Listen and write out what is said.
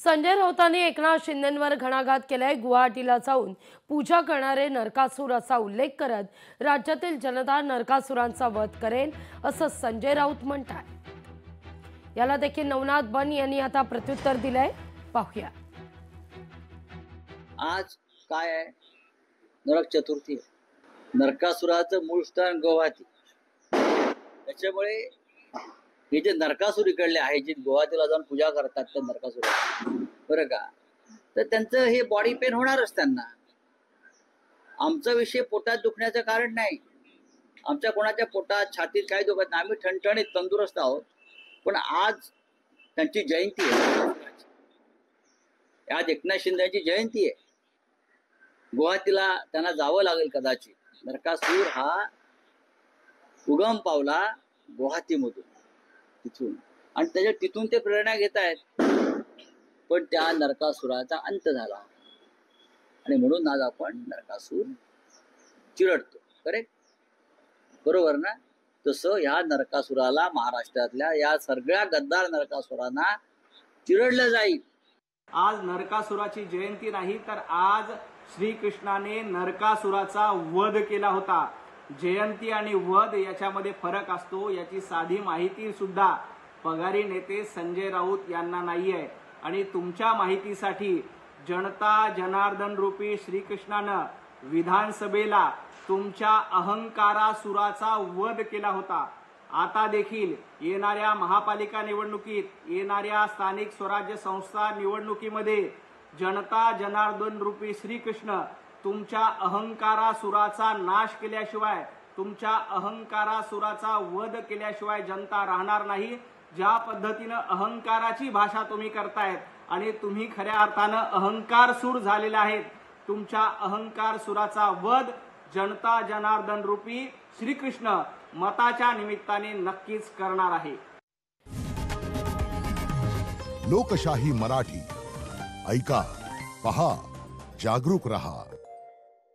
संजय राऊतांनी एकनाथ शिंदेंवर घणाघात केलाय। गुवाहाटीला जाऊन पूजा करणारे नरकासूर असा उल्लेख करत राज्यातील जनता नरकासुरांचा वध करेल असं संजय राऊत म्हणतात। याला देखील नवनाथ बन यांनी आता प्रत्युत्तर दिलंय, पाहूया। आज काय आहे? नरक चतुर्थी। नरकासुराचं मूळ स्थान गुवाहाटी। त्याच्यामुळे हे जे नरकासूर इकडले आहे, जे गुवाहाटीला जाऊन पूजा करतात त्या नरकासुर, बरं का, तर त्यांचं हे बॉडी पेन होणारच त्यांना। आमचा विषय पोटात दुखण्याचं कारण नाही। आमच्या कोणाच्या पोटात छातीत काय दुखत नाही, आम्ही ठणठणीत तंदुरुस्त आहोत। पण आज त्यांची जयंती आहे। आज एकनाथ शिंदेची जयंती आहे। गुवाहाटीला त्यांना जावं लागेल कदाचित। नरकासूर हा उगम पावला गुवाहाटीमधून, तिथून, आणि तिथून ते प्रेरणा घेत आहेत। पण त्या नरकासुराचा अंत झाला आणि म्हणून आज आपण नरकासूर चिरडतो। करेक्ट, बरोबर ना? तसं या नरकासुराला, महाराष्ट्रातल्या या सगळ्या गद्दार नरकासुरांना चिरडलं जाईल। आज नरकासुराची जयंती नाही, तर आज श्रीकृष्णाने नरकासुराचा वध केला होता। जयंती आणि वध याच्यामध्ये फरक असतो, याची साधी माहिती सुद्धा पगारी नेते संजय राऊत यांना नाहीये। आणि तुमच्या माहितीसाठी जनता जनार्दन रूपी श्रीकृष्णानं विधानसभेला तुमच्या अहंकारासुराचा वध केला होता। आता देखील येणाऱ्या महापालिका निवडणुकीत, येणाऱ्या स्थानिक स्वराज्य संस्था निवडणुकीमध्ये जनता जनार्दन रूपी श्रीकृष्ण तुमच्या अहंकारासुराचा नाश केल्याशिवाय, तुमच्या अहंकारासुराचा वध केल्याशिवाय जनता राहणार नाही। ज्या पद्धतीनं अहंकाराची भाषा तुम्ही करतायत आणि तुम्ही खऱ्या अर्थानं अहंकारसूर झालेले आहेत, तुमच्या अहंकारसुराचा वध जनता जनार्दन रूपी श्रीकृष्ण मताच्या निमित्ताने नक्कीच करणार आहे। लोकशाही मराठी ऐका, पहा, जागरूक रहा।